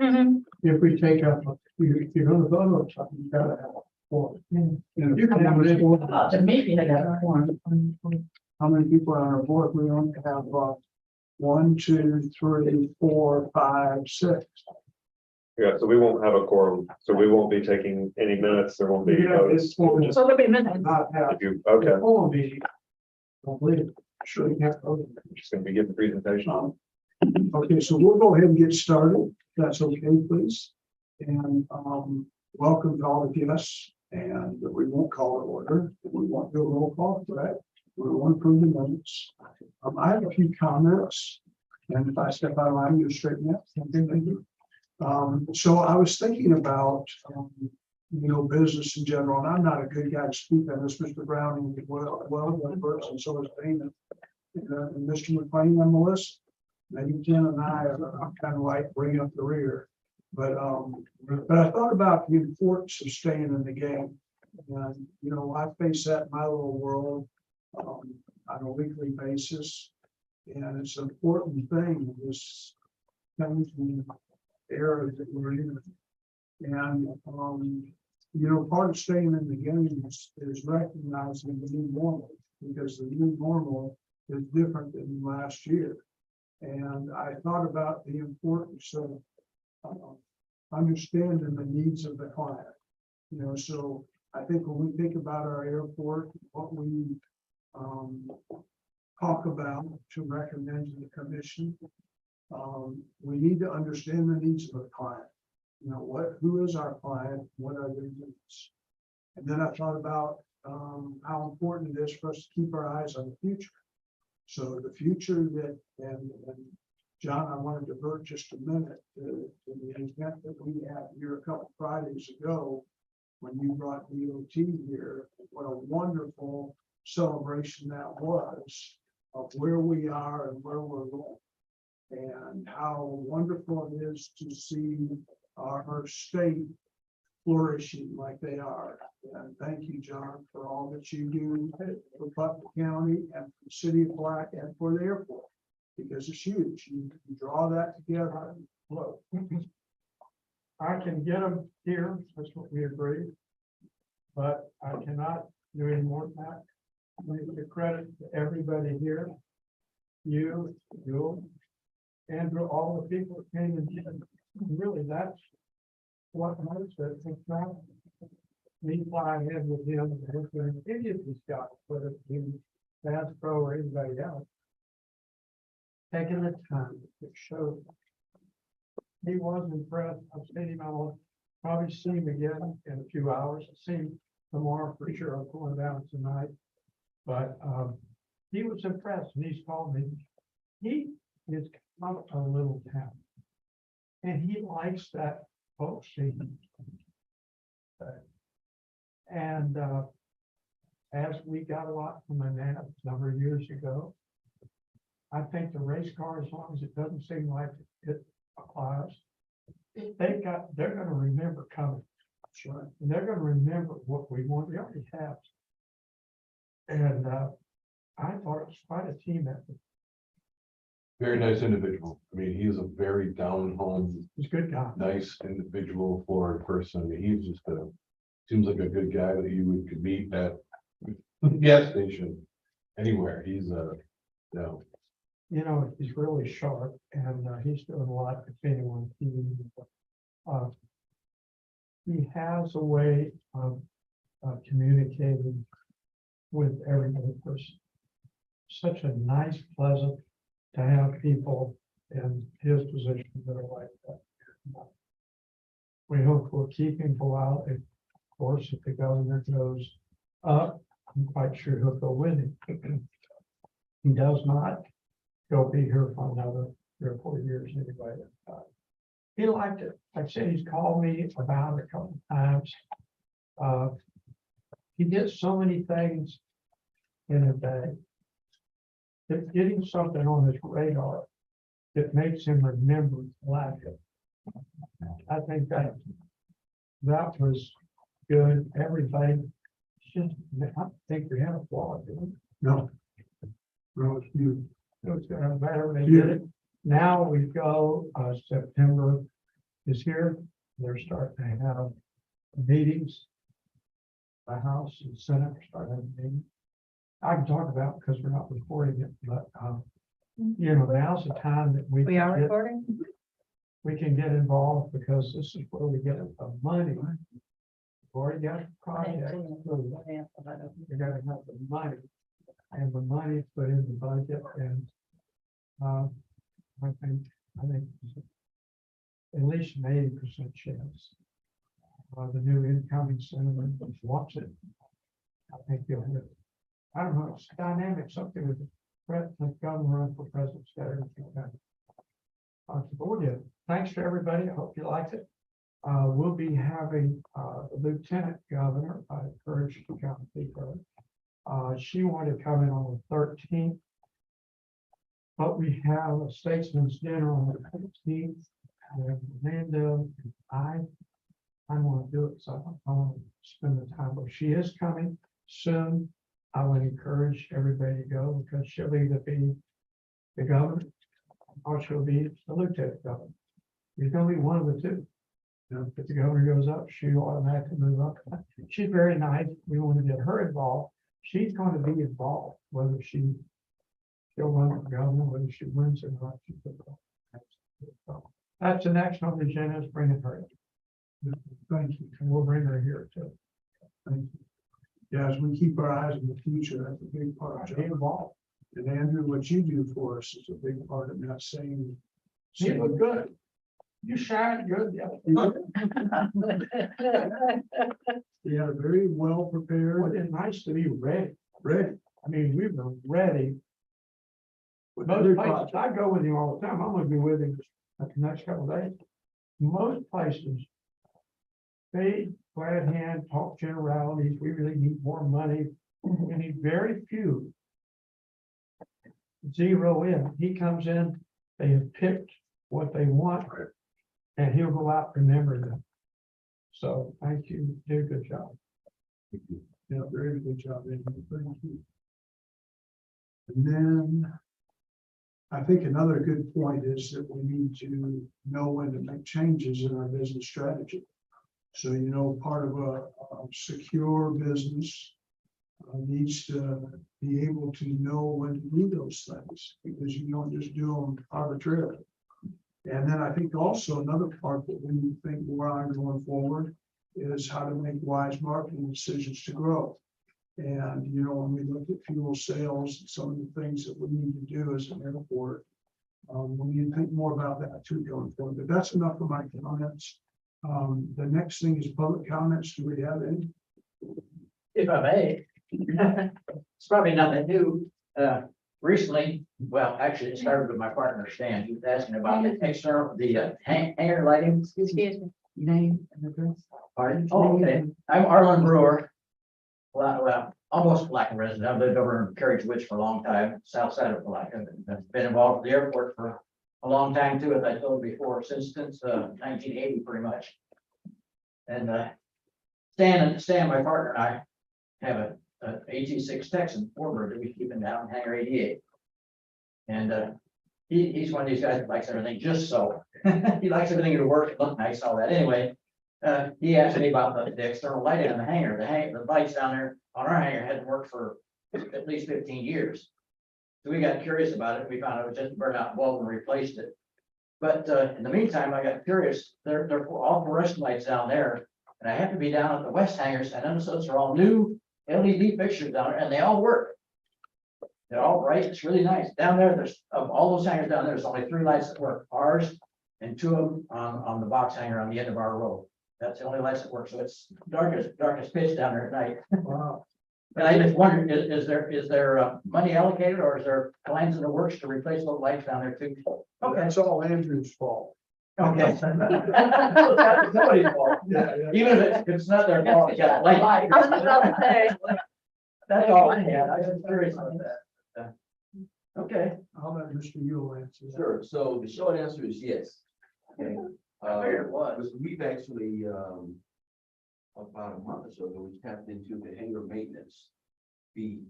If we take up, if you're gonna vote on something, you gotta have a forum. You can have it. The meeting, I got one. How many people are on our board? We only have, 1, 2, 3, 4, 5, 6. Yeah, so we won't have a quorum, so we won't be taking any minutes, there won't be Yeah, votes. it's for So there'll be minutes. not have If you, a okay, full meeting. I believe, sure you have. just gonna be getting the presentation. Okay, so we'll go ahead and get started. If that's okay, please. And welcome to all the guests. And we won't call it order. We won't do a roll call, correct? We won't approve the minutes. I have a few comments. And if I step out of line, you'll straighten up. Okay, thank you. So I was thinking about, business in general, and I'm not a good guy to speak on this, Mr. Browning, one person, so is Dana. And Mr. McLean and Melissa. Now, you, Jen and I are kind of like bringing up the rear. But I thought about the importance of staying in the game. And, I face that in my little world on a weekly basis. And it's an important thing, this challenging era that we're in. And, part of staying in the game is recognizing the new normal, because the new normal is different than last year. And I thought about the importance of understanding the needs of the client. So I think when we think about our airport, what we talk about to recommend to the commission, we need to understand the needs of the client. Who is our client? What are their needs? And then I thought about how important it is for us to keep our eyes on the future. So the future that, and John, I want to divert just a minute to the event that we had here a couple Fridays ago when you brought DOT here. What a wonderful celebration that was of where we are and where we're going, and how wonderful it is to see our state flourishing like they are. And thank you, John, for all that you do for Palatka County and for the city of Black and for the airport, because it's huge. You draw that together. Look, I can get them here. That's what we agreed. But I cannot do any more than that. I give the credit to everybody here. You, Andrew, all the people that came and did. Really, that's what most of it. It's not me flying in with him and any of these guys, whether it be Bass Pro or anybody else, taking the time to show. He was impressed. I've seen him. I'll probably see him again in a few hours. I'll see him tomorrow for sure. I'm going down tonight. But he was impressed, and he's told me he is from a little town, and he likes that folk scene. And as we got a lot from a number of years ago, I think the race car, as long as it doesn't seem like it applies, they're going to remember coming. Sure. And they're going to remember what we want. We already have. And I thought it was quite a team effort. Very nice individual. I mean, he's a very down home, He's a good guy. nice individual for a person. I mean, he's just seems like a good guy that you could meet at the gas station anywhere. He's He's really sharp, and he's doing a lot if anyone. He has a way of communicating with everybody. Such a nice, pleasant to have people in his position that are like that. We hope we'll keep him for a while. Of course, if the governor goes up, I'm quite sure he'll go with him. He does not, he'll be here for another 3 or 4 years anyway. He liked it. Like I said, he's called me about it a couple of times. He did so many things in a day. That getting something on his radar that makes him remember life. I think that was good. Everybody, I don't think we had a flaw, did we? No. No, it's you. It was better. They did it. Now we go September is here. They're starting to have meetings. The House and Senate are starting to have meetings. I can talk about because we're not recording it, but, you know, now's the time that we. We are can get- recording? We can get involved because this is where we get the money. We've already got the project. We gotta have the money. And the money put in the budget and, I think at least an 80% chance. The new incoming senator wants it. I think he'll get it. I don't know, it's dynamic, something with the president, governor, run for president, thanks to everybody. I hope you liked it. We'll be having, the lieutenant governor, I encourage you to come and see her. She wanted to come in on the 13th. But we have a statesman's dinner on the 15th. And Orlando, and I want to do it, so I want to spend the time, but she is coming soon. I would encourage everybody to go because she'll either be the governor or she'll be the lieutenant governor. You're gonna be one of the two. You know, if the governor goes up, she automatically move up. She's very nice. We want to get her involved. She's going to be involved, whether she'll run for governor, whether she wins or not. So that's the next on the agenda, is bringing her in. Thank you. And we'll bring her here too. Thank you. Yeah, as we keep our eyes on the future, that's a big part of Be it. involved. And Andrew, what you do for us is a big part of that same. You look good. You shine good. Yeah, very well Well, prepared, it's nice to be ready. ready. I mean, we've been ready. with Most every places, project. I go with you all the time. I'm gonna be with you the next couple of days. Most places. They glad hand, talk generalities. We really need more money. We need very few. Zero in. He comes in, they have picked what they want. And he'll go out remembering them. So thank you. Do a good job. Yeah, very good job, Andrew. Thank you. And then I think another good point is that we need to know when to make changes in our business strategy. So, you know, part of a secure business needs to be able to know when to do those things, because you don't just do them arbitrarily. And then I think also another part that we need to think more on going forward is how to make wise marketing decisions to grow. And, you know, when we look at fuel sales, some of the things that we need to do as an airport, we need to think more about that too going forward. But that's enough for my comments. The next thing is public comments. Do we have any? If I may, it's probably nothing new. Recently, well, actually, it started with my partner Stan. He was asking about the external, the hangar lighting. Excuse me. Name and address. Pardon? Oh, okay. I'm Arlen Brewer. Well, almost Palatka resident. I've lived over in Carriage Woods for a long time, south side of Palatka. I've been involved with the airport for a long time too, as I told before, since 1980, pretty much. And Stan, my partner, and I have a AT6 Texan Warbird that we keep in down Hangar 88. And he's one of these guys that likes everything just so. He likes everything to work, look nice, all that. Anyway, he asked me about the external lighting on the hangar. The lights down there on our hangar hadn't worked for at least 15 years. So we got curious about it. We found it was just a burnout bulb and replaced it. But in the meantime, I got curious. They're all fluorescent lights down there. And I have to be down at the west hangars, and notice those are all new LED fixtures down there, and they all work. They're all bright. It's really nice. Down there, there's of all those hangars down there, there's only 3 lights that work. Ours and 2 of them on the box hangar on the end of our row. That's the only lights that work. So it's darkest pitch down there at night. Wow. And I just wondered, is there money allocated, or is there plans in the works to replace those lights down there too? Okay. That's all Andrew's fault. Okay. Somebody's fault. Yeah, yeah. Even if it's not their fault, yeah, like. I was about to say. That's all I had. I was curious about that. Okay. I'll let Mr. Yule answer that. Sure, so the short answer is yes. Okay. I figured it was. We've actually, about a month or so ago, we tapped into the hangar maintenance fee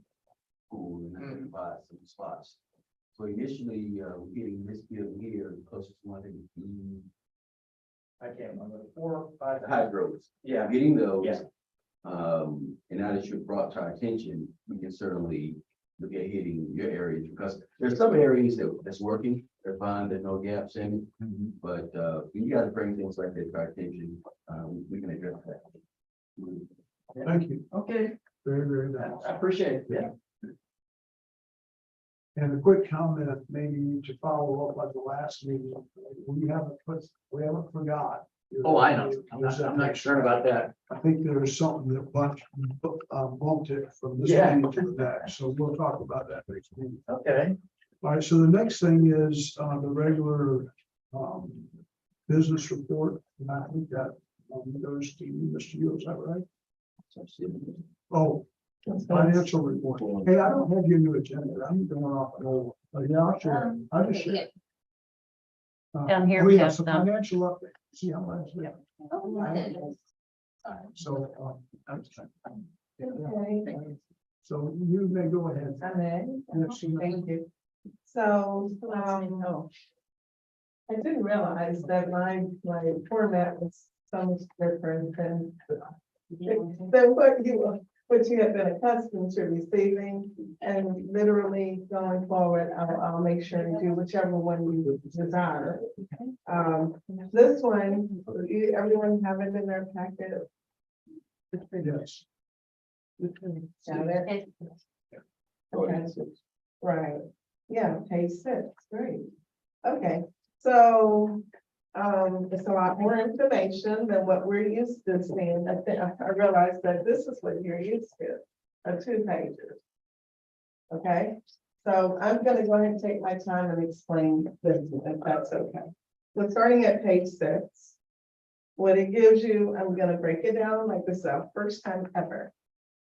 pool and identified some spots. So initially, we're getting this bill here, the closest one, I think, I can't remember, 4 or 5. The hydros, Yeah, getting those. Yeah. And now that you've brought to our attention, we can certainly look at hitting your areas, because there's some areas that's working, they're fine, there's no gaps in it. But, when you gotta bring things like that to our attention, we can address that. Thank you, okay, very, very nice. I appreciate it, yeah. And a quick comment, maybe to follow up on the last meeting, we haven't forgot. Oh, I know, I'm not concerned about that. I think there was something that bumped it from this Yeah. meeting to the next, so we'll talk about that next meeting. Okay, All right, so the next thing is, the regular, business report, and I think that goes to you, Mr. Yule, is that right? Oh, financial report. Hey, I don't have your new agenda. I'm going off an old one. Yeah, I'll share. I'll just share. Down here Oh, we yeah, have so some. financial update. See how much. Oh, So, so you may go ahead. Yes, Thank you. So, Oh, I didn't realize that my format was so much different than what you have been accustomed to receiving. And literally going forward, I'll make sure and do whichever one you desire. This one, everyone have it in their packet? Yes. Got it? Okay. Right, yeah, page 6, great. Okay, so, it's a lot more information than what we're used to seeing. I realized that this is what you're used to, 2 pages. Okay, so I'm gonna go ahead and take my time and explain this, if that's okay. So starting at page 6, what it gives you, I'm gonna break it down like this, our first time ever.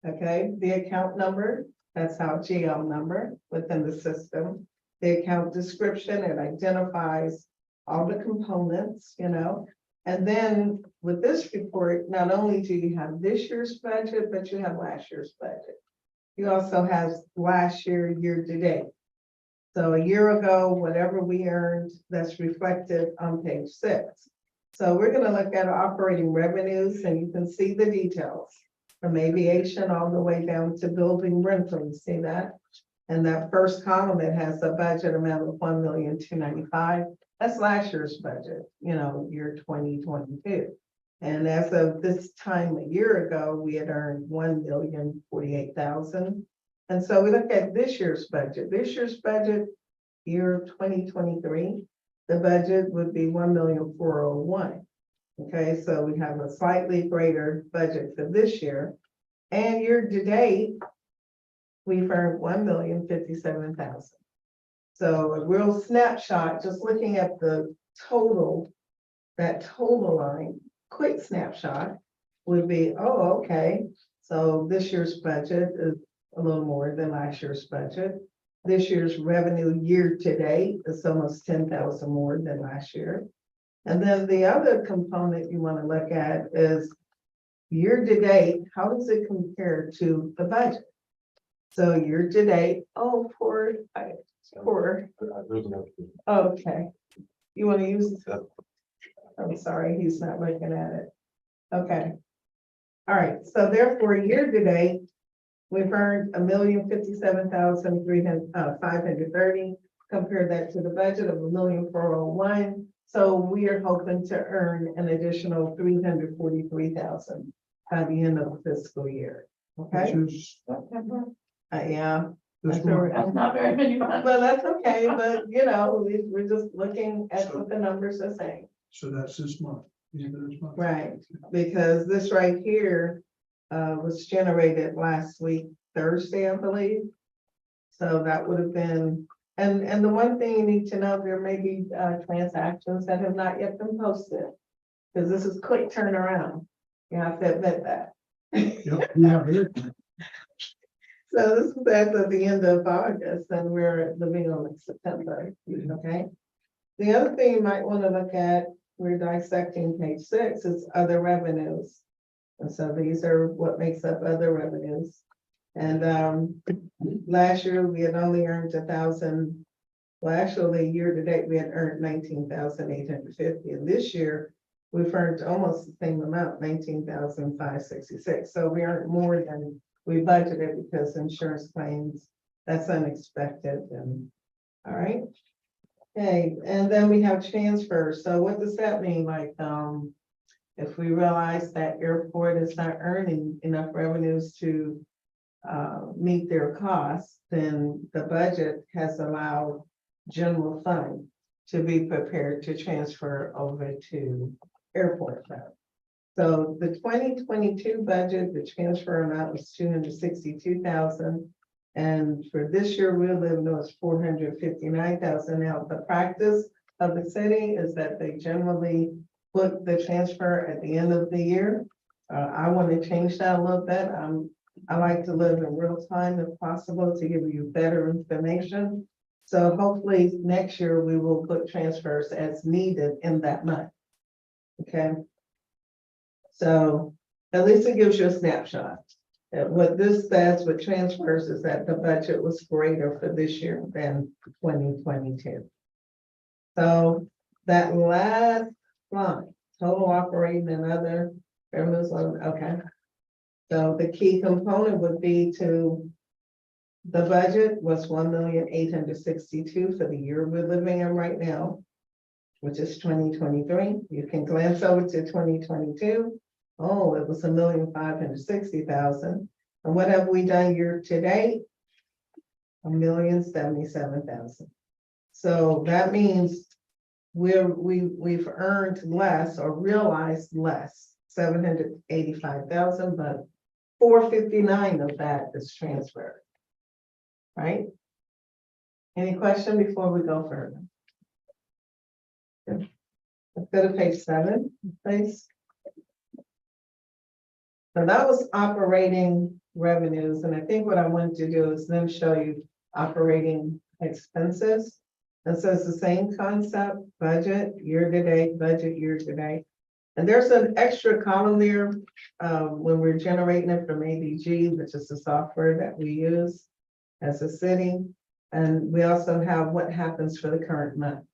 Okay, the account number, that's our GL number within the system. The account description, it identifies all the components, And then with this report, not only do you have this year's budget, but you have last year's budget. You also have last year to date. So a year ago, whatever we earned, that's reflected on page 6. So we're gonna look at operating revenues, and you can see the details from aviation all the way down to building rental. You see that? And that first column, it has a budget amount of $1,295,000. That's last year's budget, year 2022. And as of this time a year ago, we had earned $1,048,000. And so we look at this year's budget. This year's budget, year 2023, the budget would be $1,401,000. Okay, so we have a slightly greater budget for this year. And year to date, we've earned $1,057,000. So a real snapshot, just looking at the total, that total line, quick snapshot would be, oh, okay. So this year's budget is a little more than last year's budget. This year's revenue year to date is almost 10,000 more than last year. And then the other component you want to look at is year to date, how does it compare to the budget? So year to date, poor. There's enough. Okay. You want to use, I'm sorry, he's not looking at it. Okay. All right, so therefore, year to date, we've earned $1,057,530. Compare that to the budget of $1,401,000. So we are hoping to earn an additional $343,000 by the end of the fiscal year. Okay? Which is Yeah. this That's all one. right. that's not very many months. Well, that's okay, but we're just looking at what the numbers are saying. So that's this month. the end of this month. Right, because this right here was generated last week, Thursday, I believe. So that would have been, and the one thing you need to know, there may be transactions that have not yet been posted. Because this is quick turnaround. You have to admit that. Yep, yeah, So this is as of the end of August, and we're at the beginning of September, okay? The other thing you might want to look at, we're dissecting page 6, is other revenues. And so these are what makes up other revenues. And last year we had only earned 1,000. Well, actually, year to date, we had earned 19,850. And this year we've earned almost the same amount, 19,566. So we earned more than we budgeted because insurance claims, that's unexpected and, all right. Okay, and then we have transfers. So what does that mean? Like, if we realize that airport is not earning enough revenues to meet their costs, then the budget has allowed general fund to be prepared to transfer over to airport fund. So the 2022 budget, the transfer amount was 262,000. And for this year, we're living was 459,000. Now, the practice of the city is that they generally put the transfer at the end of the year. I want to change that a little bit. I like to live in real time if possible to give you better information. So hopefully next year we will put transfers as needed in that month. Okay. So at least it gives you a snapshot. What this says with transfers is that the budget was greater for this year than 2022. So that last line, total operating and other revenues, okay. So the key component would be to the budget was 1,862,000 for the year we're living in right now, which is 2023. You can glance over to 2022. Oh, it was 1,560,000. And what have we done year to date? 1,077,000. So that means we've earned less or realized less, 785,000, but 459 of that is transferred. Right? Any question before we go further? Good. Let's go to page 7, please. So that was operating revenues, and I think what I wanted to do is then show you operating expenses. And so it's the same concept, budget year-to-date, budget year-to-date. And there's an extra column there when we're generating it from ADG, which is the software that we use as a city. And we also have what happens for the current month.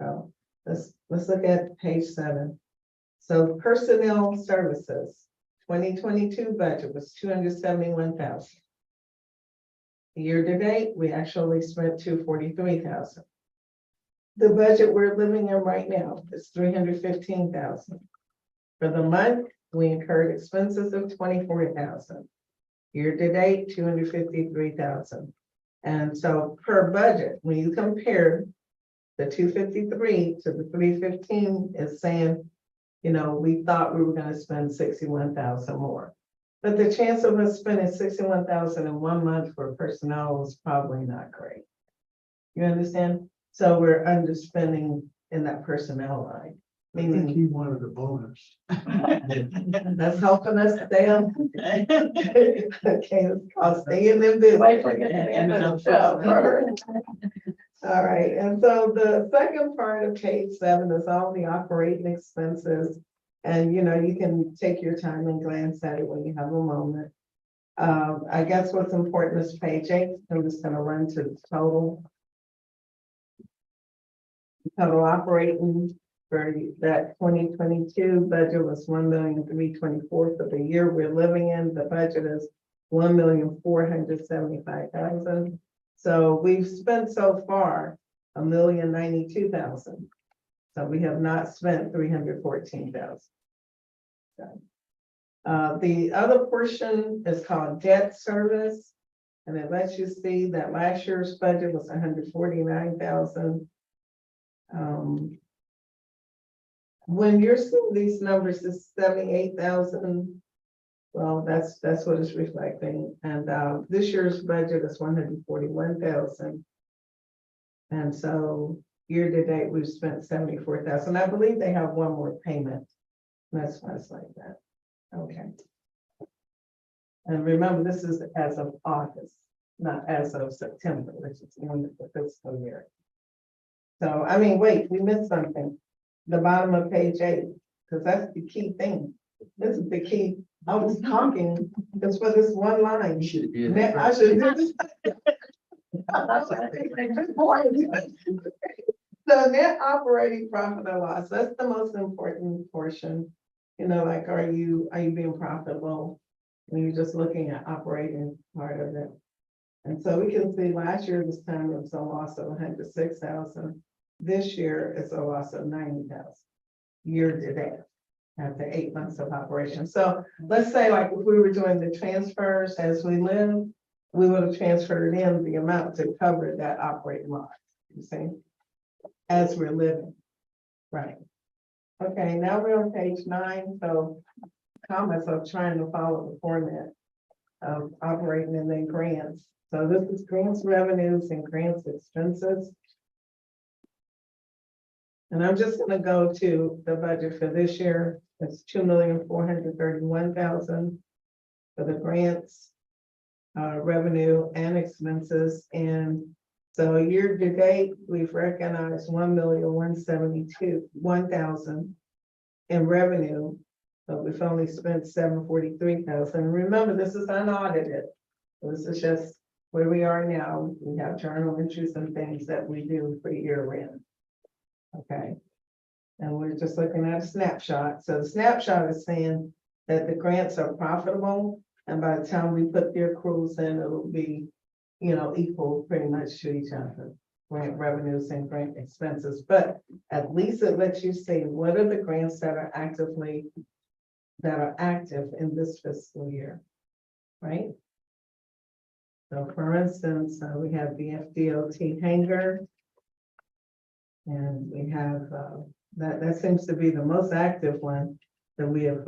So let's look at page 7. So personnel services, 2022 budget was 271,000. Year to date, we actually spent 243,000. The budget we're living in right now is 315,000. For the month, we incurred expenses of 24,000. Year to date, 253,000. And so per budget, when you compare the 253 to the 315, is saying, you know, we thought we were going to spend 61,000 more. But the chance of us spending 61,000 in 1 month for personnel is probably not great. You understand? So we're underspending in that personnel line. I think he wanted a bonus. That's helping us stay on. Okay, I'll stay in them business. Wait for it to end of the show. All right, and so the second part of page 7 is all the operating expenses. And you know, you can take your time and glance at it when you have a moment. I guess what's important is page 8. I'm just gonna run to the total. Total operating for that 2022 budget was 1,324,000 for the year we're living in. The budget is 1,475,000. So we've spent so far 1,092,000. So we have not spent 314,000. The other portion is called debt service, and it lets you see that last year's budget was 149,000. When you're seeing these numbers, it's 78,000. Well, that's what it's reflecting. And this year's budget is 141,000. And so year to date, we've spent 74,000. I believe they have one more payment. That's why it's like that. Okay. And remember, this is as of August, not as of September, which is the end of the fiscal year. So, I mean, wait, we missed something. The bottom of page 8, because that's the key thing. This is the key. I was talking just for this one line. You should have did Man, that. I should do this. So net operating profit or loss, that's the most important portion. You know, like, are you being profitable? When you're just looking at operating part of it. And so we can see last year this time it was a loss of 106,000. This year it's a loss of 90,000 year to date after 8 months of operation. So let's say like if we were doing the transfers as we live, we would have transferred in the amount to cover that operating loss, you see, as we're living. Right. Okay, now we're on page 9. So comments of trying to follow the format of operating and then grants. So this is grants revenues and grants expenses. And I'm just gonna go to the budget for this year. It's 2,431,000 for the grants, revenue and expenses. And so year to date, we've recognized 1,172,000 in revenue, but we've only spent 743,000. Remember, this is unaudited. This is just where we are now. We have journal entries and things that we do for year end. Okay. And we're just looking at a snapshot. So the snapshot is saying that the grants are profitable. And by the time we put the accruals in, it'll be, you know, equal pretty much to each other. Grant revenues and grant expenses, but at least it lets you see what are the grants that are active in this fiscal year, right? So for instance, we have the FDOT hangar. And we have, that seems to be the most active one that we have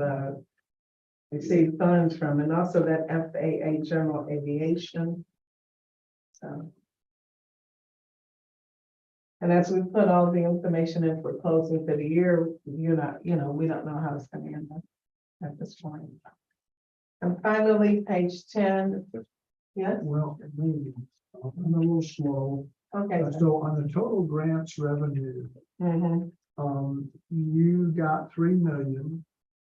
received funds from, and also that FAA General Aviation. So. And as we put all the information in for closing for the year, we don't know how it's gonna end up at this point. And finally, page 10. Yes, Well, maybe, I'm a little slow. okay. So on the total grants revenue, Mhm. You got 3 million,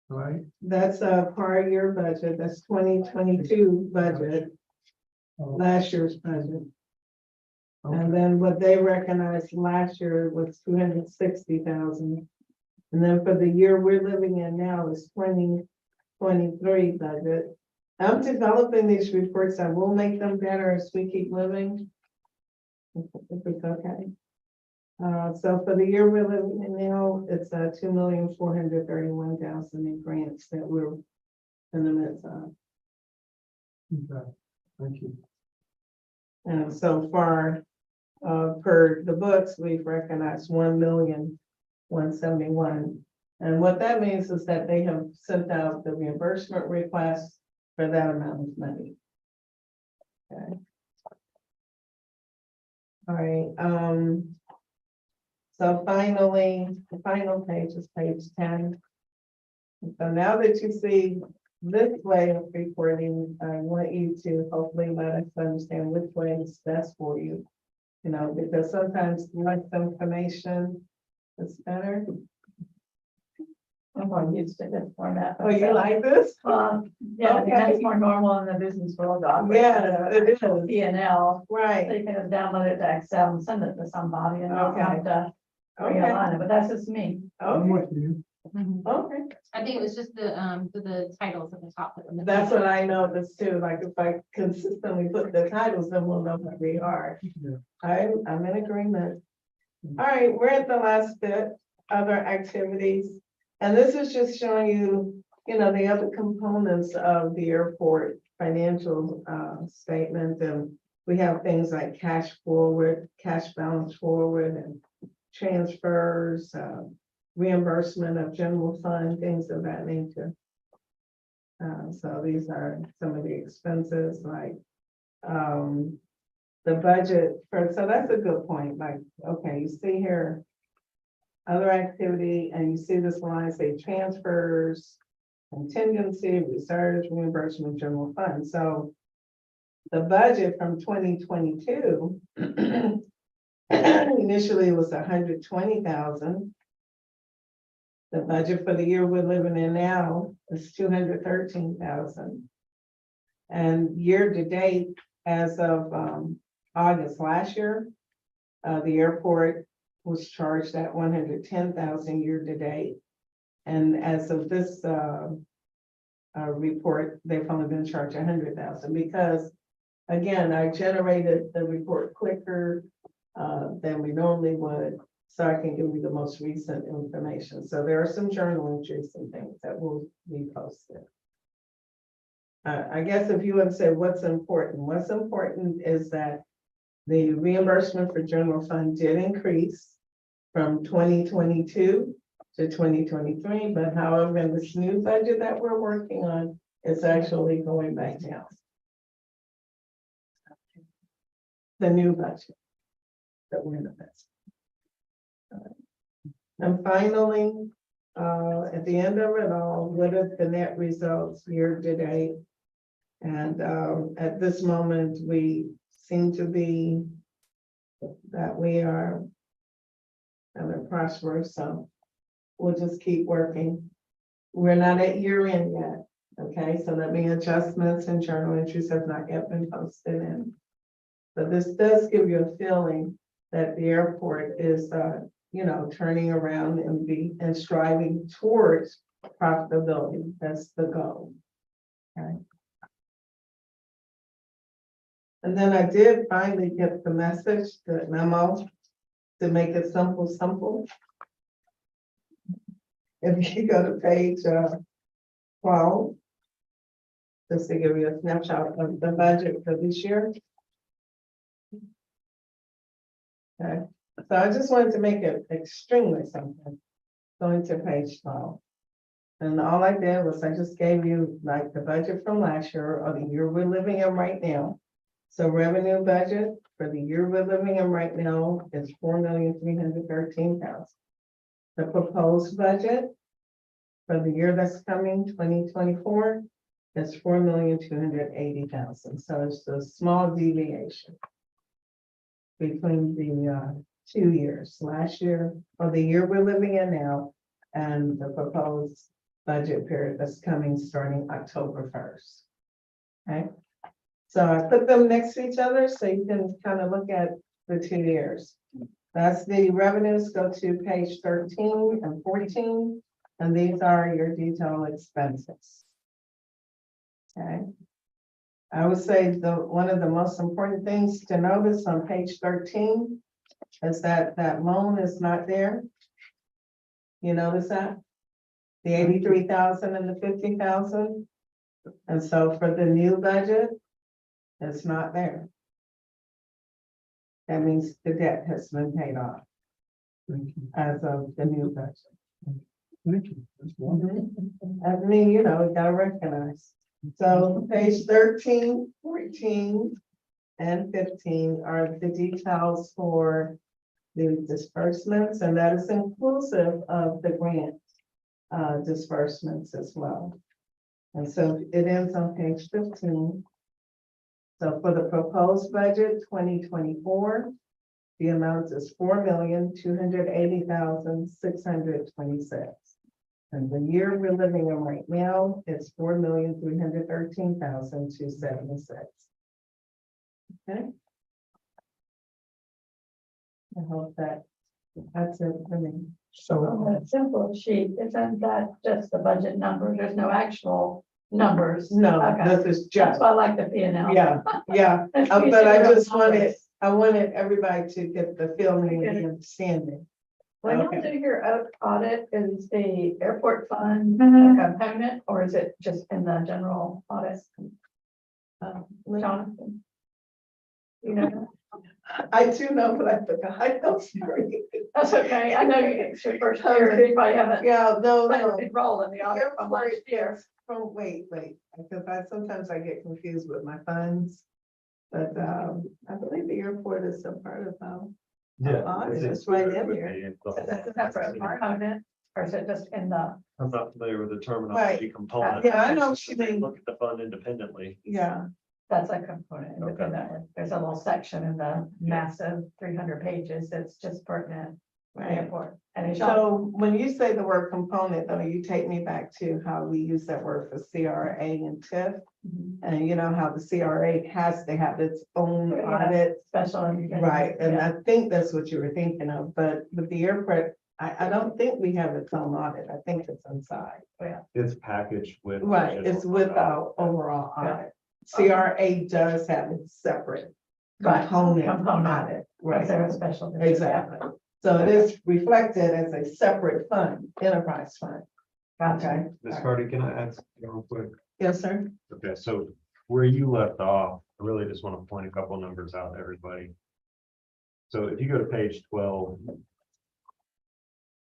right? That's a prior year budget, that's 2022 budget, last year's budget. Okay. And then what they recognized last year was 260,000. And then for the year we're living in now is 2023 budget. I'm developing these reports. I will make them better as we keep living. If it's okay. So for the year we're living in now, it's 2,431,000 in grants that we're in the midst of. Okay, thank you. And so far, per the books, we've recognized 1,171,000. And what that means is that they have sent out the reimbursement request for that amount of money. Okay. All right, so finally, the final page is page 10. So now that you see this way of reporting, I want you to hopefully let us understand which way is best for you. You know, because sometimes less information is better. I'm more used to this format. Oh, you like this? Yeah, I think that's Okay. more normal in the business world. Yeah, it is. P and L, so Right, you can just download it to Excel and send it to somebody and not have to okay, realign it, but that's just me. I'm okay, with you. okay. I think it was just the titles at the top. That's what I noticed too, like if I consistently put the titles, then we'll know what we are. Yeah. I'm in agreement. All right, we're at the last bit, other activities. And this is just showing you, the other components of the airport financial statement. And we have things like cash forward, cash balance forward, and transfers, reimbursement of general fund, things of that nature. So these are some of the expenses, like the budget for, so that's a good point. Like, okay, you see here, other activity, and you see this line say transfers, contingency, reserves, reimbursement, general fund. So the budget from 2022 initially was 120,000. The budget for the year we're living in now is 213,000. And year to date, as of August last year, the airport was charged at 110,000 year to date. And as of this, report, they've only been charged 100,000 because, again, I generated the report quicker than we normally would, so I can give you the most recent information. So there are some journal entries and things that will be posted. I guess if you would say what's important is that the reimbursement for general fund did increase from 2022 to 2023, but however, in this new budget that we're working on, it's actually going back down. The new budget that we're in the midst. And finally, at the end of it all, what are the net results year to date? And at this moment, we seem to be that we are prosperous, so we'll just keep working. We're not at year end yet, okay? So that means adjustments and journal entries have not yet been posted in. But this does give you a feeling that the airport is, turning around and striving towards profitability. That's the goal. Okay. And then I did finally get the message, the memo, to make it simple. If you go to page 12, just to give you a snapshot of the budget for this year. Okay, so I just wanted to make it extremely simple. Going to page 12. And all I did was I just gave you like the budget from last year or the year we're living in right now. So revenue budget for the year we're living in right now is $4,313,000. The proposed budget for the year that's coming, 2024, is $4,280,000. So it's a small deviation between the 2 years, last year or the year we're living in now, and the proposed budget period that's coming starting October 1st. Okay. So I put them next to each other so you can kind of look at the 2 years. That's the revenues, go to page 13 and 14, and these are your detailed expenses. Okay. I would say one of the most important things to notice on page 13 is that loan is not there. You notice that? The 83,000 and the 50,000. And so for the new budget, it's not there. That means the debt has been paid off as of the new budget. Thank you. That's wonderful. I mean, we gotta recognize. So page 13, 14, and 15 are the details for the disbursements, and that is inclusive of the grant disbursements as well. And so it ends on page 15. So for the proposed budget 2024, the amount is $4,280,626. And the year we're living in right now is $4,313,276. Okay. I hope that's it for me. So On that simple sheet, isn't that just the budget numbers? There's no actual numbers. No, Okay. this is That's just, why I like the P and L. yeah. But I just wanted everybody to get the feeling and the understanding. When you Okay. do your audit, is the airport fund a component, or is it just in the general audit? Jonathan? You know, I do know, but I forgot. I'm sorry. that's okay. I know it's your first year, you probably haven't Yeah, no. played a big role in the audit from last year. Wait, because sometimes I get confused with my funds. But I believe the airport is a part of it's right in there. Is that a separate component, or is it just in the? I'm not familiar with the terminology component. Yeah, I know what you mean. Look at the fund independently. Yeah, That's a component independently. There's a little section in the massive 300 pages that's just pertinent airport. And it shall, So when you say the word component, though, you take me back to how we use that word for CRA and TIF. And you know how the CRA has to have its own audit. special. Right, and Yeah. I think that's what you were thinking of, but with the airport, I don't think we have its own audit. I think it's inside. It's packaged with. the Right, general it's fund with audit. our overall Yeah. audit. CRA does have its separate Right, component component. audit, Right, they're right? a special. Exactly. So it is reflected as a separate fund, enterprise fund. Gotcha. Ms. Cardy, can I ask you real quick? Yes, sir. Okay, so where you left off, I really just want to point a couple numbers out to everybody. So if you go to page 12.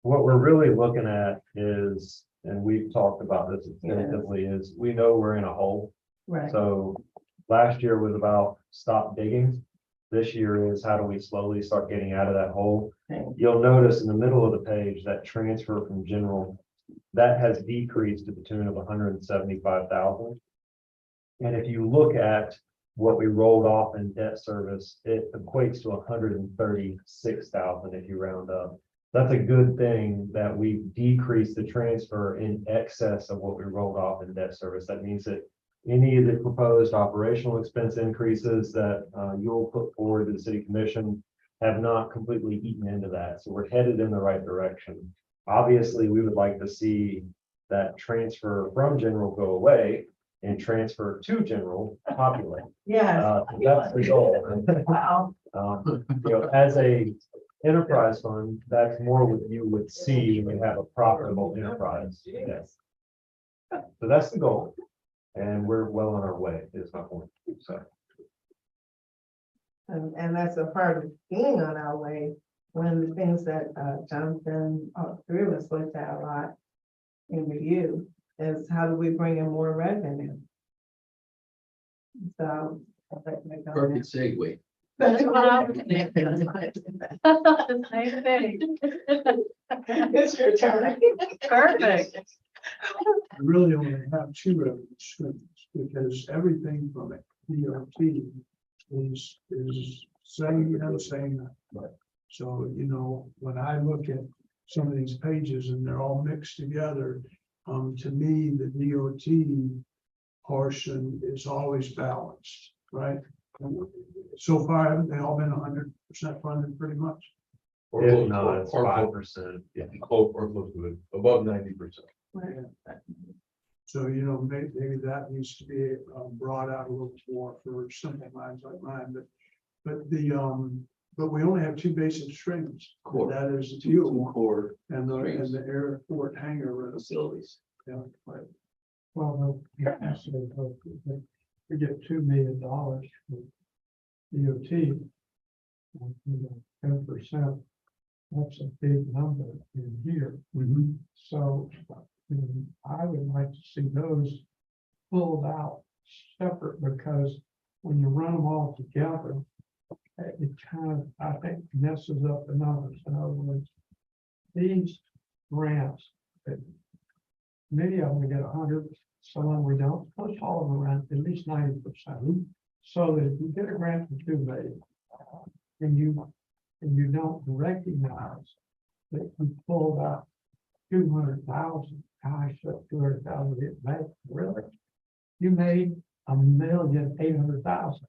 What we're really looking at is, and we've talked about this extensively, is we know we're in a hole. Right. So last year was about stop digging. This year is how do we slowly start getting out of that hole? Okay. You'll notice in the middle of the page that transfer from general, that has decreased to the tune of 175,000. And if you look at what we rolled off in debt service, it equates to 136,000 if you round up. That's a good thing that we decreased the transfer in excess of what we rolled off in debt service. That means that any of the proposed operational expense increases that you'll put forward to the city commission have not completely eaten into that. So we're headed in the right direction. Obviously, we would like to see that transfer from general go away and transfer to general populate. Yes. That's the goal. Wow. As a enterprise fund, that's more what you would see when you have a profitable enterprise. Yes. So that's the goal. And we're well on our way, is my point. So. And that's a part of being on our way. One of the things that Jonathan, three of us looked at a lot in review is how do we bring in more revenue? So. Perfect segue. That's what I was thinking. I thought the same thing. It's your turn. Perfect. I really only have two revenue streams because everything from it, DOT is saying and saying that. So, you know, when I look at some of these pages and they're all mixed together, to me, the DOT portion is always balanced, right? So far, haven't they all been 100% funded pretty much? If not, it's 5%. Yeah. Close or close to it, above 90%. So, you know, maybe that needs to be brought out a little more for simple minds like mine, but we only have two basic streams. Core. That is Two fuel core and streams. the airport hangar facilities. Yeah, right. Well, we get $2 million from DOT. 10%, that's a big number in here. So I would like to see those pulled out separate because when you run them all together, it kind of, I think, messes up the numbers. In other words, these grants, many of them we get 100, some of them we don't, most all of them around at least 90%. So that if you get a grant for $2 million, and you don't recognize that you pulled out 200,000, gosh, that 200,000 didn't make, really? You made 1,800,000.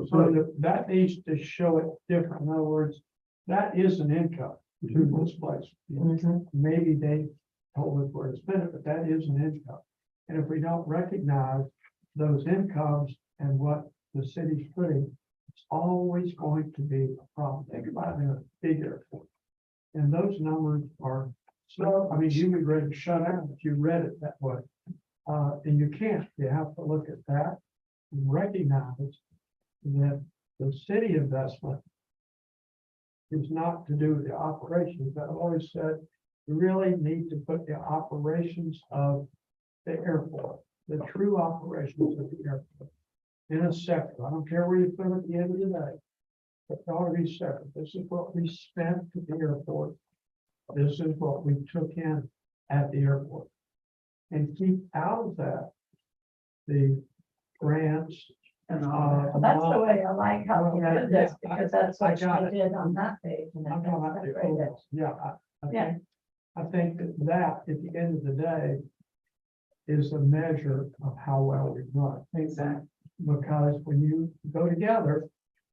So that needs to show it different. In other words, that is an income to this place. Maybe they told us where to spend it, but that is an income. And if we don't recognize those incomes and what the city's putting, it's always going to be a problem. Think about it in a big airport. And those numbers are, so, I mean, you would ready to shut down if you read it that way. And you can't, you have to look at that and recognize that the city investment is not to do with the operations. I've always said, you really need to put the operations of the airport, the true operations of the airport in a sector. I don't care where you put it at the end of the day. But it ought to be separate. This is what we spent at the airport. This is what we took in at the airport. And keep out of that the grants And Well, that's the way I like how you did this, Yeah, because that's I what got you it. did on that page. And I'm then talking about the separated. overall. Yeah, Yeah. I think that at the end of the day is a measure of how well we've run. Exactly. Because when you go together,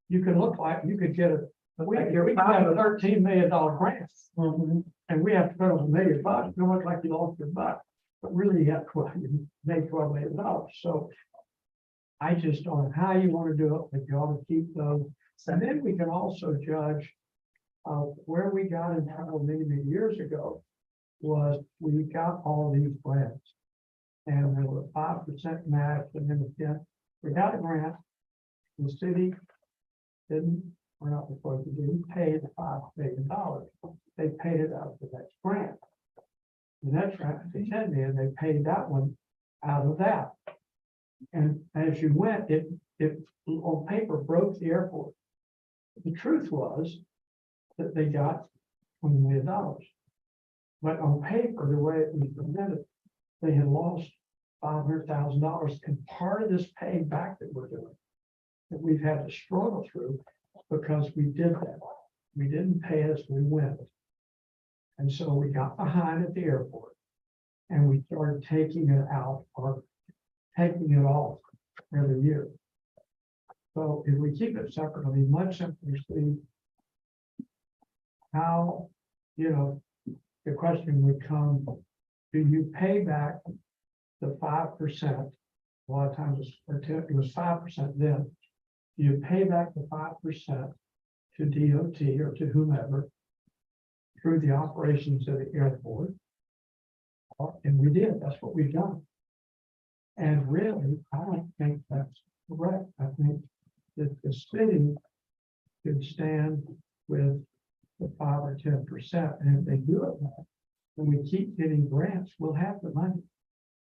you can look like, you could get we Like could you're have a $13 million grant. Mhm. And we have to put up $1 million, you look like you lost your butt, but really you have you made $12 million, so. I just don't know how you want to do it, but you ought to keep those, and then we can also judge. Where we got in trouble many years ago was we got all these grants. And there were 5% match, and then again, we got a grant, the city didn't, we're not supposed to, didn't pay the $5 million. They paid it out of the next grant. The next grant, they $10 million, they paid that one out of that. And as you went, it on paper broke the airport. The truth was that they got $20 million. But on paper, the way it was presented, they had lost $500,000. And part of this paying back that we're doing, that we've had to struggle through, because we did that. We didn't pay as we went. And so we got behind at the airport and we started taking it out or taking it off every year. So if we keep it separate, it'll be much simpler to see how, the question would come, do you pay back the 5%? A lot of times it was 5% then. Do you pay back the 5% to DOT or to whomever through the operations of the airport? And we did, that's what we've done. And really, I don't think that's correct. I think that the city could stand with the 5 or 10%. And if they do it right, and we keep getting grants, we'll have the money.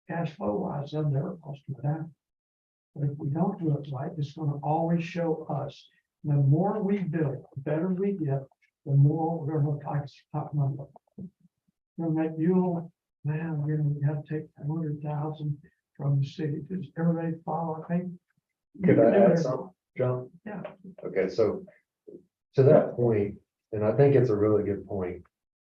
Cash flow wise, they'll never cost us down. But if we don't do it right, it's gonna always show us. The more we build, the better we get, the more we're gonna look like top number. Gonna make you, man, we have to take 100,000 from the city. Does everybody follow? I think. Could I add something, John? Yeah. Okay, so to that point, and I think it's a really good point.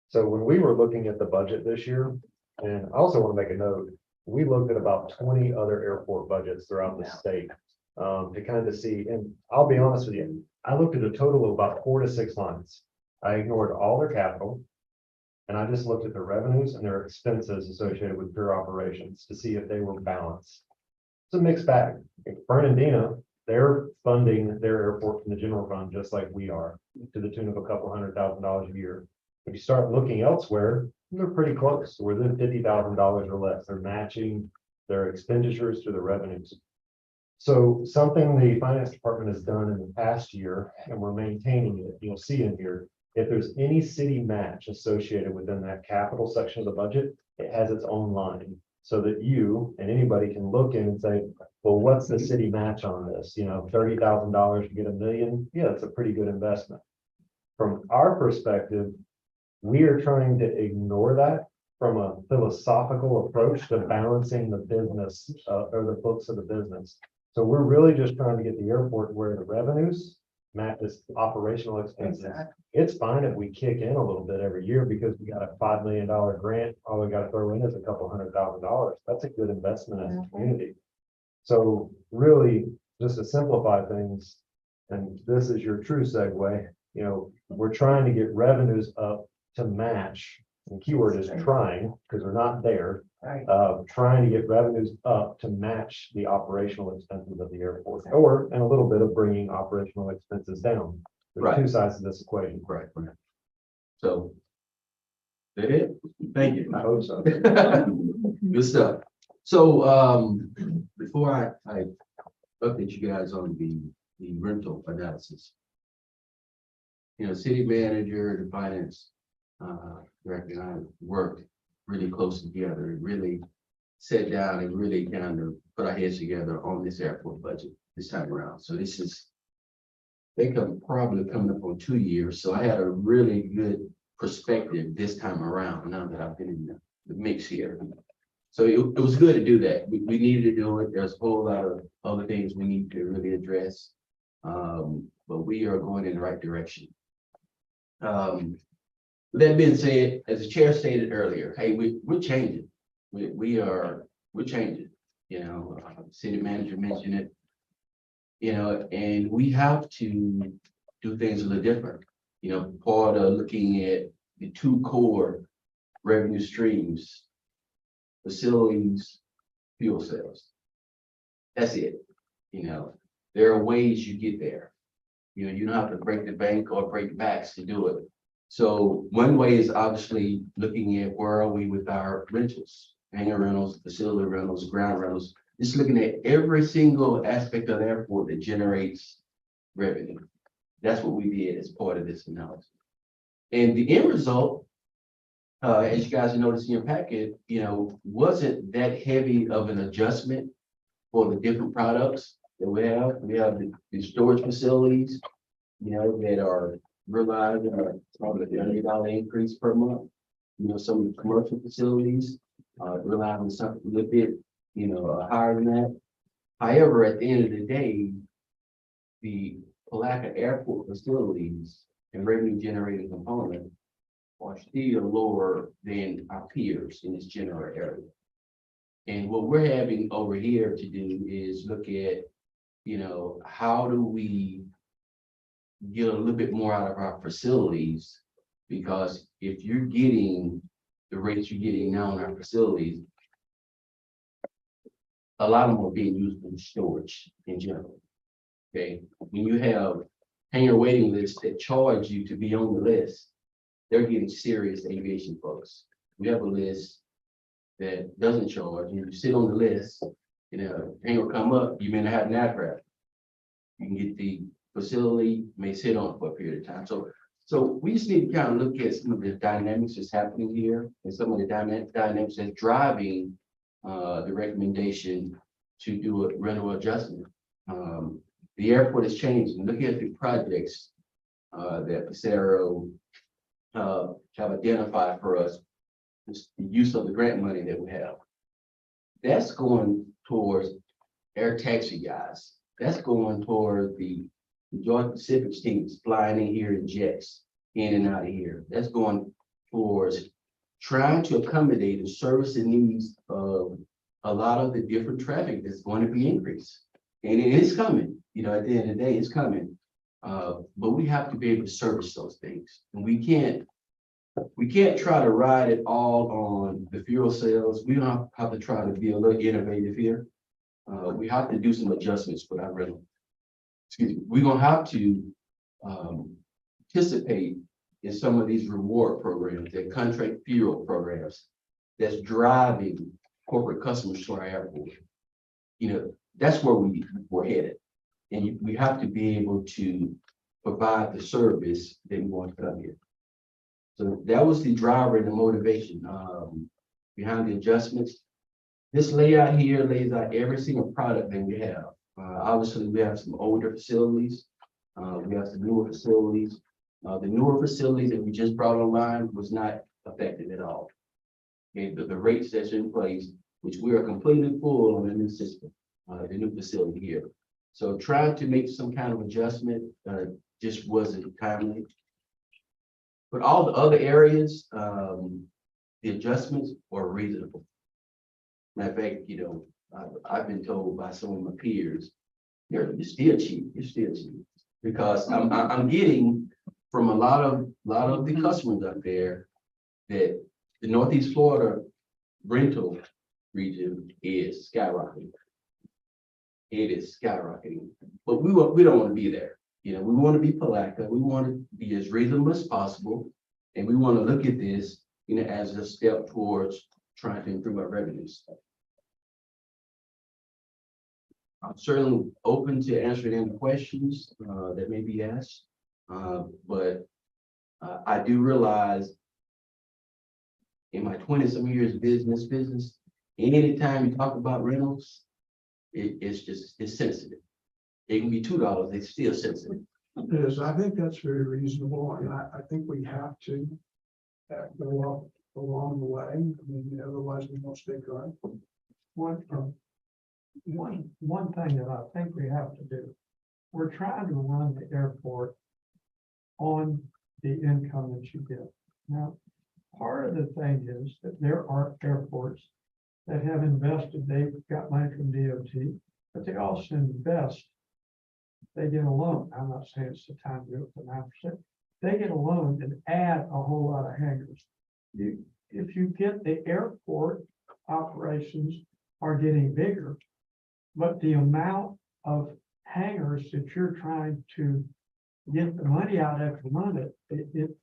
So when we were looking at the budget this year, and I also want to make a note, we looked at about 20 other airport budgets throughout the state to kind of see, and I'll be honest with you, I looked at a total of about 4 to 6 lines. I ignored all their capital. And I just looked at their revenues and their expenses associated with pure operations to see if they were balanced. It's a mixed bag. Bernardino, they're funding their airport from the general fund, just like we are, to the tune of a couple $100,000 a year. If you start looking elsewhere, they're pretty close, within $50,000 or less. They're matching their expenditures to the revenues. So something the finance department has done in the past year, and we're maintaining it, you'll see in here, if there's any city match associated within that capital section of the budget, it has its own line. So that you and anybody can look in and say, well, what's the city match on this? $30,000 to get $1 million. Yeah, it's a pretty good investment. From our perspective, we are trying to ignore that from a philosophical approach to balancing the business or the books of the business. So we're really just trying to get the airport where the revenues match its operational expenses. Exactly. It's fine if we kick in a little bit every year because we got a $5 million grant. All we got to throw in is a couple $100,000. That's a good investment as a community. So really, just to simplify things, and this is your true segue, we're trying to get revenues up to match. And keyword is trying, because we're not there. Right. Trying to get revenues up to match the operational expenses of the airport, and a little bit of bringing operational expenses down. There's Right. two sides to this equation. Right. So. That it? Thank you. I hope so. Good stuff. So, before I update you guys on the rental analysis. City manager, the finance director, and I worked really close together and really sat down and really kind of put our heads together on this airport budget this time around. So this is, I think I'm probably coming up on 2 years. So I had a really good perspective this time around now that I've been in the mix here. So it was good to do that. We needed to do it. There's a whole lot of other things we need to really address. But we are going in the right direction. That being said, as the chair stated earlier, hey, we're changing. We're changing, you know, city manager mentioned it. You know, and we have to do things a little different. You know, part of looking at the two core revenue streams, facilities, fuel sales. That's it. You know, there are ways you get there. You know, you don't have to break the bank or break backs to do it. So one way is obviously looking at where are we with our rentals, hangar rentals, facility rentals, ground rentals, just looking at every single aspect of the airport that generates revenue. That's what we did as part of this analysis. And the end result, as you guys noticed in your packet, you know, wasn't that heavy of an adjustment for the different products that we have. We have the storage facilities, you know, that are realizing probably $30 increase per month. You know, some of the commercial facilities realizing something a little bit, you know, higher than that. However, at the end of the day, the Palatka airport facilities and revenue generating component are still lower than our peers in this general area. And what we're having over here to do is look at, you know, how do we get a little bit more out of our facilities? Because if you're getting the rates you're getting now in our facilities, a lot of them are being used in storage in general. Okay, when you have hangar waiting lists that charge you to be on the list, they're getting serious aviation folks. We have a list that doesn't charge, and you sit on the list, you know, hangar come up, you may not have an aircraft. You can get the facility, may sit on it for a period of time. So we just need to kind of look at some of the dynamics that's happening here and some of the dynamics that's driving the recommendation to do a rental adjustment. The airport is changing. Look at the projects that Pissarro have identified for us, the use of the grant money that we have. That's going towards air taxi guys. That's going toward the Georgia Pacific teams flying in here in jets, in and out of here. That's going towards trying to accommodate and service the needs of a lot of the different traffic that's going to be increased. And it is coming, you know, at the end of the day, it's coming. But we have to be able to service those things. And we can't try to ride it all on the fuel sales. We don't have to try to be a little innovative here. We have to do some adjustments with our rental. Excuse me, we're gonna have to participate in some of these reward programs, that contract fuel programs that's driving corporate customers to our airport. You know, that's where we're headed. And we have to be able to provide the service that we want to come here. So that was the driver and the motivation behind the adjustments. This layout here lays out every single product that we have. Obviously, we have some older facilities. We have some newer facilities. The newer facilities that we just brought online was not affected at all. Okay, the rates that's in place, which we are completely full on the new system, the new facility here. So trying to make some kind of adjustment just wasn't timely. But all the other areas, the adjustments were reasonable. Matter of fact, you know, I've been told by some of my peers, you're still cheap, you're still cheap. Because I'm getting from a lot of the customers up there that the Northeast Florida rental region is skyrocketing. It is skyrocketing, but we don't want to be there. You know, we want to be Palatka. We want to be as reasonable as possible, and we want to look at this, you know, as a step towards trying to improve our revenues. I'm certainly open to answering any questions that may be asked, but I do realize in my 20-some years business, anytime you talk about rentals, it's sensitive. It can be $2, it's still sensitive. Yes, I think that's very reasonable, and I think we have to go up along the way. I mean, otherwise we won't stay current. One thing that I think we have to do, we're trying to run the airport on the income that you get. Now, part of the thing is that there are airports that have invested, they've got money from DOT, but they also invest. They get a loan. I'm not saying it's the time to do it for 9%. They get a loan and add a whole lot of hangars. If you get the airport operations are getting bigger, but the amount of hangars that you're trying to get the money out of to run it,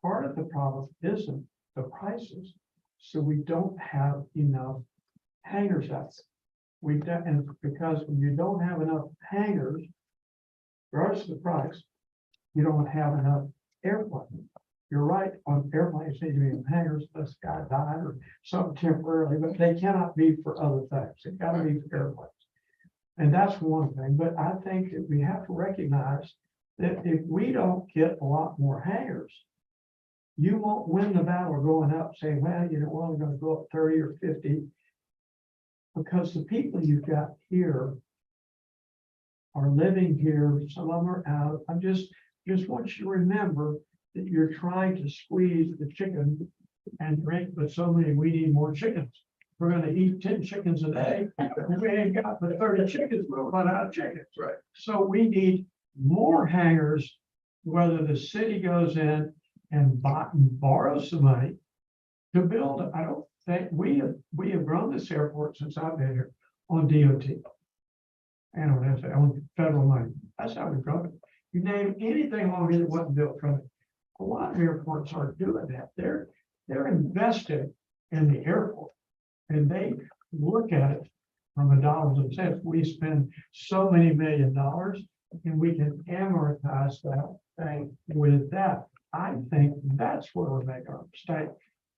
part of the problem isn't the prices. So we don't have enough hangars out there. And because when you don't have enough hangars, regardless of the price, you don't have enough airplanes. You're right, on airplanes, they do in hangars, this guy died or something temporarily, but they cannot be for other things. It gotta be for airplanes. And that's one thing, but I think that we have to recognize that if we don't get a lot more hangars, you won't win the battle going up saying, well, you know, we're only gonna go up 30 or 50. Because the people you've got here are living here, some of them are out. I just want you to remember that you're trying to squeeze the chicken and drink, but so many, we need more chickens. We're gonna eat 10 chickens a day. and We ain't got but 30 chickens, we'll run out of chickens. Right. So we need more hangars, whether the city goes in and borrows some money to build it. I don't think we have grown this airport since I've been here on DOT. And on federal money. That's how we've grown it. You name anything along here that wasn't built from it. A lot of airports aren't doing that. They're investing in the airport. And they look at it from a dollars and cents. We spend so many $1 million and we can amortize that thing with that. I think that's where we're making our mistake.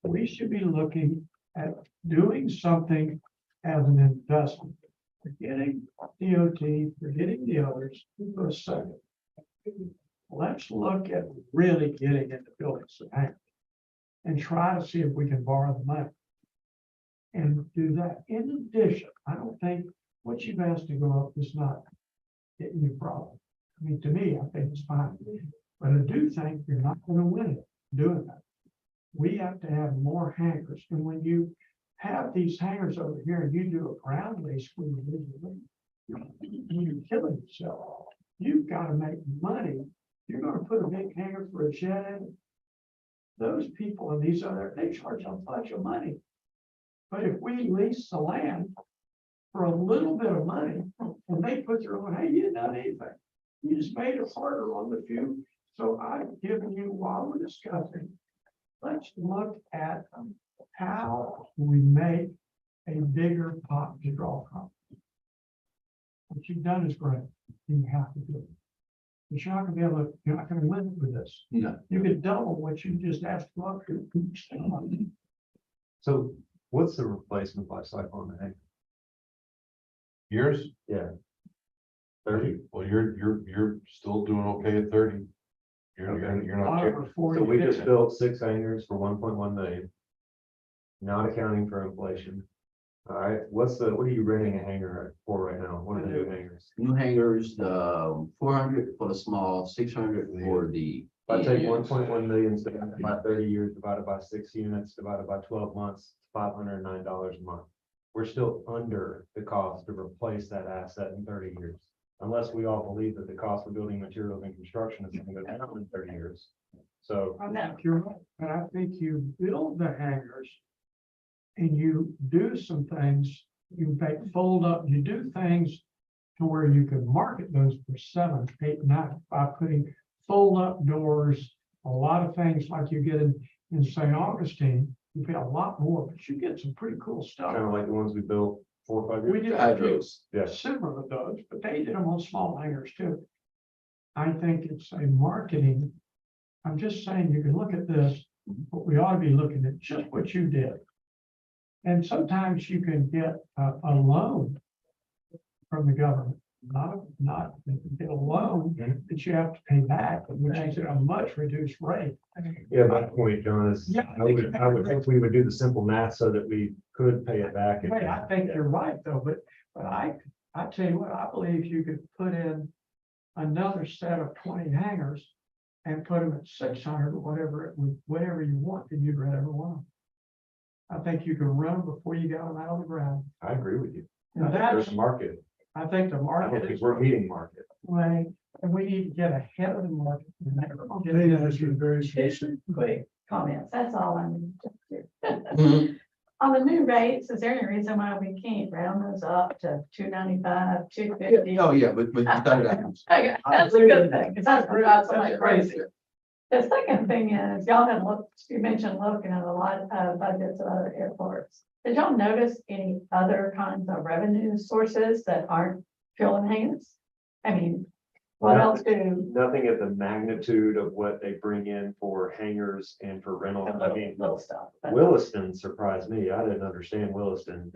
We should be looking at doing something as an investment. Forgetting DOT, forgetting the others for a second. Let's look at really getting into building some hangars and try to see if we can borrow the money and do that. In addition, I don't think what you've asked to go up is not getting you a problem. I mean, to me, I think it's fine, but I do think you're not going to win it doing that. We have to have more hangars, and when you have these hangars over here and you do a ground lease, you're killing yourself. You've got to make money. You're going to put a big hangar for a jet in. Those people and these other, they charge a bunch of money. But if we lease the land for a little bit of money, and they put their own, hey, you didn't have anything. You just made it harder on the few. So I've given you, while we're discussing, let's look at how we make a bigger pot to draw from. What you've done is great. You have to do it. But you're not gonna be able to, you're not gonna win with this. No. You could double what you just asked for. So what's the replacement life cycle on the hangar? Yours? Yeah. 30. Well, you're still doing okay at 30. You're not. So we just built 6 hangars for 1.1 million. Not accounting for inflation. All right, what are you renting a hangar for right now? What are the new hangars? New hangars, 400 for the small, 600 for the. If I take 1.1 million divided by 30 years, divided by 6 units, divided by 12 months, it's $509 a month. We're still under the cost to replace that asset in 30 years. Unless we all believe that the cost of building materials and construction is going to go down in 30 years. So I think you're right, but I think you build the hangars and you do some things, you fold up, you do things to where you can market those for 7, 8, 9 by putting fold up doors, a lot of things like you get in St. Augustine, you get a lot more, but you get some pretty cool stuff. kind of like the ones we built 4 or 5 years We ago. did Hydros. Yeah. similar to those, but they did them on small hangars too. I think it's a marketing. I'm just saying, you can look at this, but we ought to be looking at just what you did. And sometimes you can get a loan from the government not get a loan that you have to pay back, which is at a much reduced rate. Yeah, my point, John, is Yeah. I would think we would do the simple math so that we could pay it back. if- Right, I think you're right, though, but I tell you what, I believe you could put in another set of 20 hangers and put them at 600 or whatever you want, and you'd rent every one. I think you can run them before you got them out of the ground. I agree with you. And There's that's, a market. I think the I don't market think is we're meeting market. way, and we need to get ahead of the market. Dana has been very specific. Quick comments, that's all I need to do. Mhm. On the new rates, is there any reason why we can't round those up to 295, 250? Oh, yeah, but you thought it out. Okay, that's a good thing, because that's not so much crazy. The second thing is, y'all had looked, you mentioned looking at a lot of budgets of other airports. Did y'all notice any other kinds of revenue sources that aren't fuel and hangars? I mean, what else do? Nothing at the magnitude of what they bring in for hangars and for rental. I mean, Little stuff. but- Williston surprised me. I didn't understand Williston.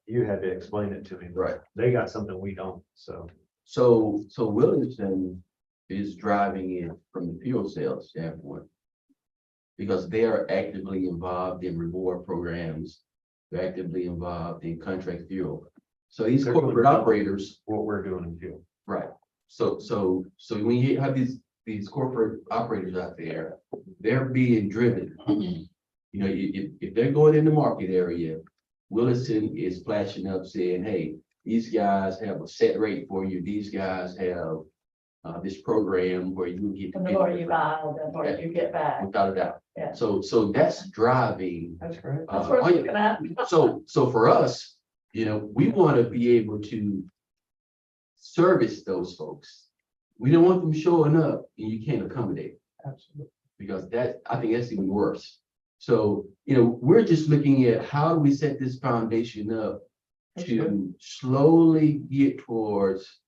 You had to explain it to me. Right. They got something we don't, so. So Williston is driving it from the fuel sales standpoint. Because they are actively involved in reward programs. They're actively involved in contract fuel. So these They're doing corporate double. operators, What we're doing in fuel. right? So when you have these corporate operators out there, they're being driven. You know, if they're going in the market area, Williston is flashing up saying, hey, these guys have a set rate for you. These guys have this program where you get. And the more you buy, the more you get back. Without a doubt. Yeah. So that's driving. That's great. That's what oh, we're yeah. looking at. So for us, you know, we want to be able to service those folks. We don't want them showing up and you can't accommodate, Absolutely. because I think that's even worse. So, you know, we're just looking at how do we set this foundation up to slowly get towards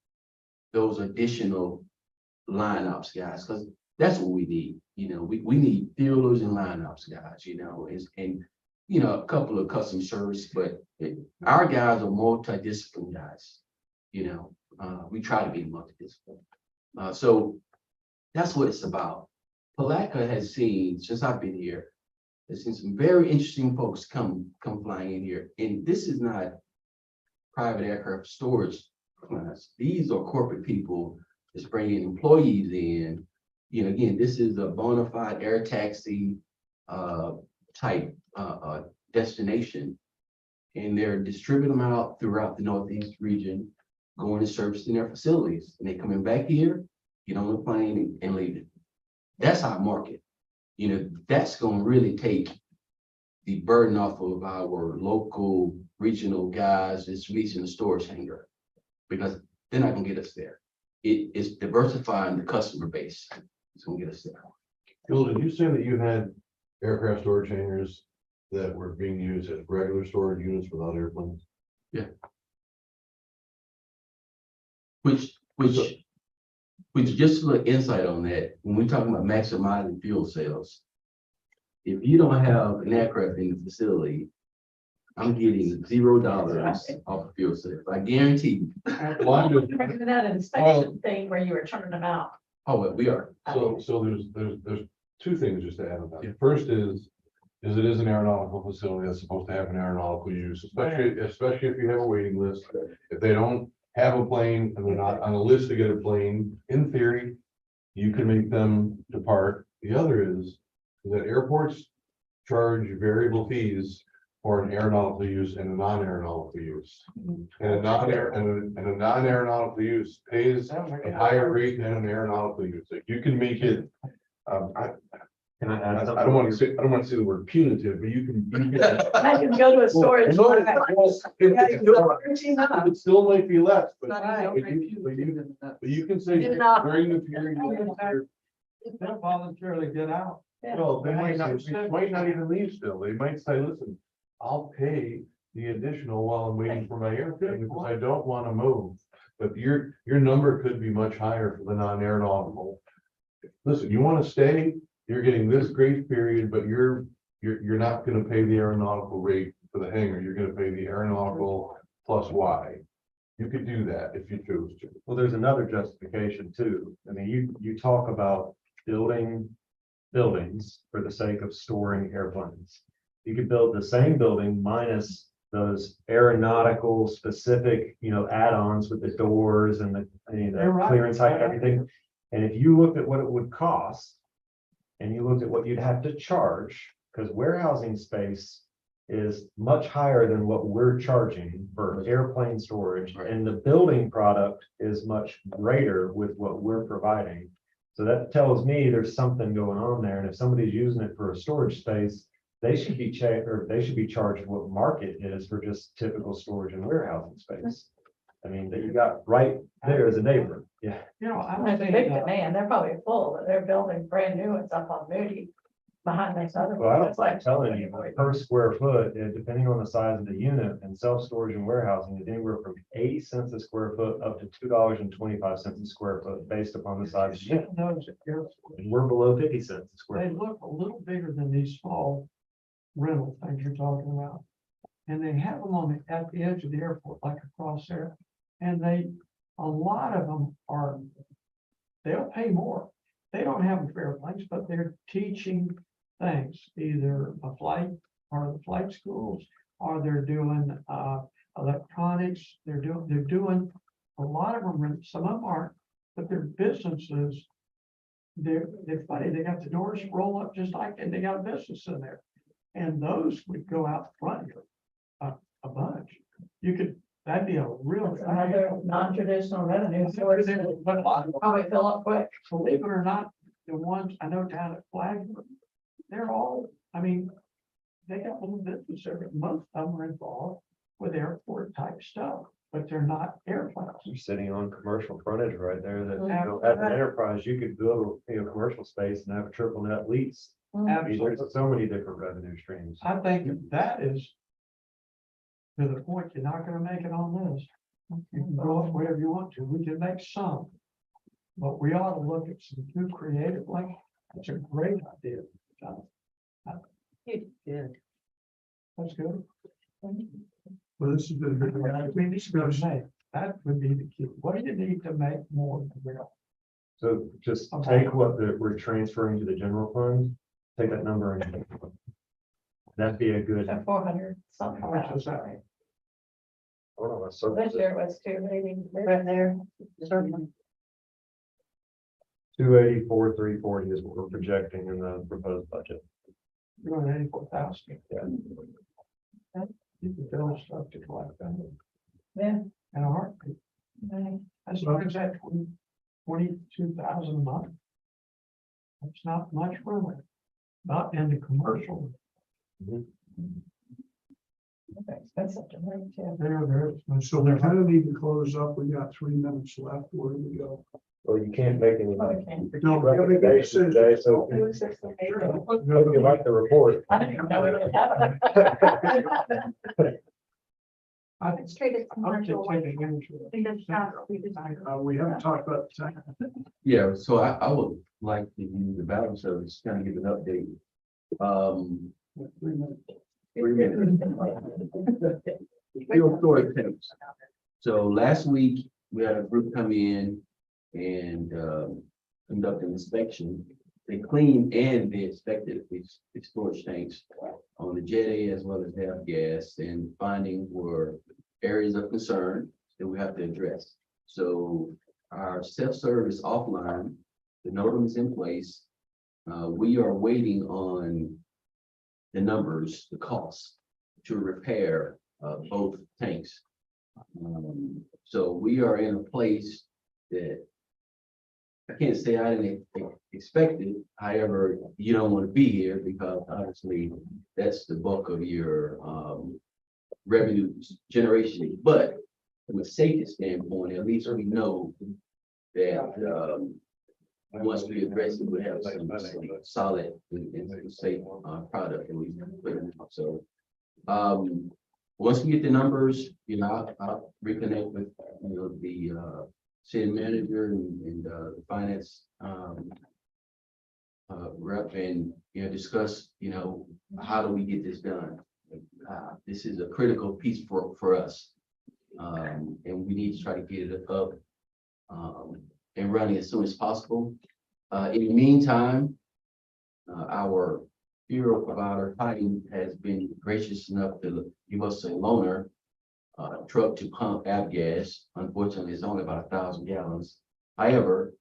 those additional lineups, guys, because that's what we need. You know, we need fielders and lineups, guys, you know, and you know, a couple of customer service, but our guys are multidisciplinary guys. You know, we try to be multidisciplinary. So that's what it's about. Palatka has seen, since I've been here, has seen some very interesting folks come flying in here. And this is not private aircraft storage class. These are corporate people that's bringing employees in. You know, again, this is a bona fide air taxi type destination. And they're distributing them out throughout the Northeast region, going and servicing their facilities. And they coming back here, get on the plane and leave it. That's our market. You know, that's going to really take the burden off of our local regional guys that's leasing the storage hangar, because they're not going to get us there. It's diversifying the customer base. It's going to get us there. Bill, did you say that you had aircraft storage hangars that were being used as regular storage units without airplanes? Which just a little insight on that, when we're talking about maximizing fuel sales, if you don't have an aircraft in the facility, I'm getting $0 off of fuel sales. I guarantee you. Well, I'm just- Remember that inspection thing where you were turning them out? Oh, well, we are. So there's two things just to add on Yeah. that. First is it is an aeronautical facility that's supposed to have an aeronautical use, especially if you have a waiting list. If they don't have a plane and they're not on a list to get a plane, in theory, you can make them depart. The other is that airports charge variable fees for an aeronautical use and a non-aeronautical use. And a non-aeronautical use pays a higher rate than an aeronautical use. Like, you can make it, Can I I add something? don't want to say the word punitive, but you can. I can go to a storage. No, it still might be less, but you can say Do not. during the period. They'll voluntarily get out. Well, they might not even leave still. They might say, listen, I'll pay the additional while I'm waiting for my airplane because I don't want to move. But your number could be much higher for the non-aeronautical. Listen, you want to stay, you're getting this grace period, but you're not going to pay the aeronautical rate for the hangar. You're going to pay the aeronautical plus Y. You could do that if you chose to. Well, there's another justification too. I mean, you talk about building buildings for the sake of storing airplanes. You could build the same building minus those aeronautical specific, add-ons with the doors and the You're right. clearance height, everything. And if you looked at what it would cost and you looked at what you'd have to charge, because warehousing space is much higher than what we're charging for airplane storage, Right. and the building product is much greater with what we're providing. So that tells me there's something going on there, and if somebody's using it for a storage space, they should be checked, or they should be charged what market is for just typical storage and warehousing space. I mean, that you got right there as a neighbor, yeah. I'm There's a big thinking, demand, they're probably full, but they're building brand new ones up on Moody behind this other. Well, I one. don't like telling you, per square foot, depending on the size of the unit and self-storage and warehousing, is anywhere from 80 cents a square foot up to $2.25 a square foot based upon the size of the unit. those airports, And we're below 50 cents a square they foot. look a little bigger than these small rental things you're talking about. And they have them on the, at the edge of the airport, like across there. And a lot of them they'll pay more. They don't have them for airplanes, but they're teaching things, either a flight or the flight schools, or they're doing, electronics. They're doing, a lot of them, some of them aren't, but their businesses, they're funny. They got the doors roll up just like, and they got a business in there. And those would go out front here, a bunch. That'd be a real. That's another non-traditional revenue source, that But a lot of them, probably fill up quick. believe it or not, the ones I know down at Flagler, they're all, they got little business there. Most of them are involved with airport type stuff, but they're not airplanes. You're sitting on commercial frontage right there that, Mhm. as an enterprise, you could build, commercial space and have a triple net lease. I mean, Absolutely. there's so many different revenue streams. I think that is to the point, you're not gonna make it on this. You can go up wherever you want to. We can make some. But we ought to look at some new creative, like, it's a great idea. Good. That's good. Well, this has been a good I mean, these are gonna make, that would be the key. What do you need to make more than real? So just Okay. take what we're transferring to the general fund, take that number and that'd be a good, So 400 something. How much was that? Right. I don't know, a This surplus of year was 280. Right there. 284, 340 is what we're projecting in the proposed budget. You're on 84,000. Yeah. You can build stuff to collect that Yeah. in a heartbeat. Right. As long as that 22,000 a month. That's not much really. Not in the commercial. Okay, expensive to rent too. There's. So we kind of need to close up. We got 3 minutes left. Where do we go? Well, you can't make any Oh, okay. No, we gotta make a recommendations decision. today, so It was just amazing. hope you like the report. I didn't even know we really have it. I think. Treated I'll just commercial. take advantage of it. We haven't talked about the tax. Yeah, so I would like to use the balance of this, kind of give an update. 3 minutes. 3 minutes. Field storage tanks. So last week, we had a group come in and conduct an inspection. They cleaned and they inspected these storage tanks on the Jet A as well as the F gas, and findings were areas of concern that we have to address. So our self-service offline, the NOTAM is in place. We are waiting on the numbers, the costs to repair both tanks. So we are in a place that I can't say I didn't expect it. However, you don't want to be here because obviously that's the bulk of your revenue generation. But from a safety standpoint, at least we know that once we address it, we have some solid and safe product that we can put in. So once we get the numbers, I'll reconnect with, the city manager and the finance rep and, discuss, how do we get this done? This is a critical piece for us. And we need to try to get it up, and running as soon as possible. In the meantime, our fuel provider, Heidi, has been gracious enough to give us a loaner truck to pump avgas. Unfortunately, it's only about 1,000 gallons. However,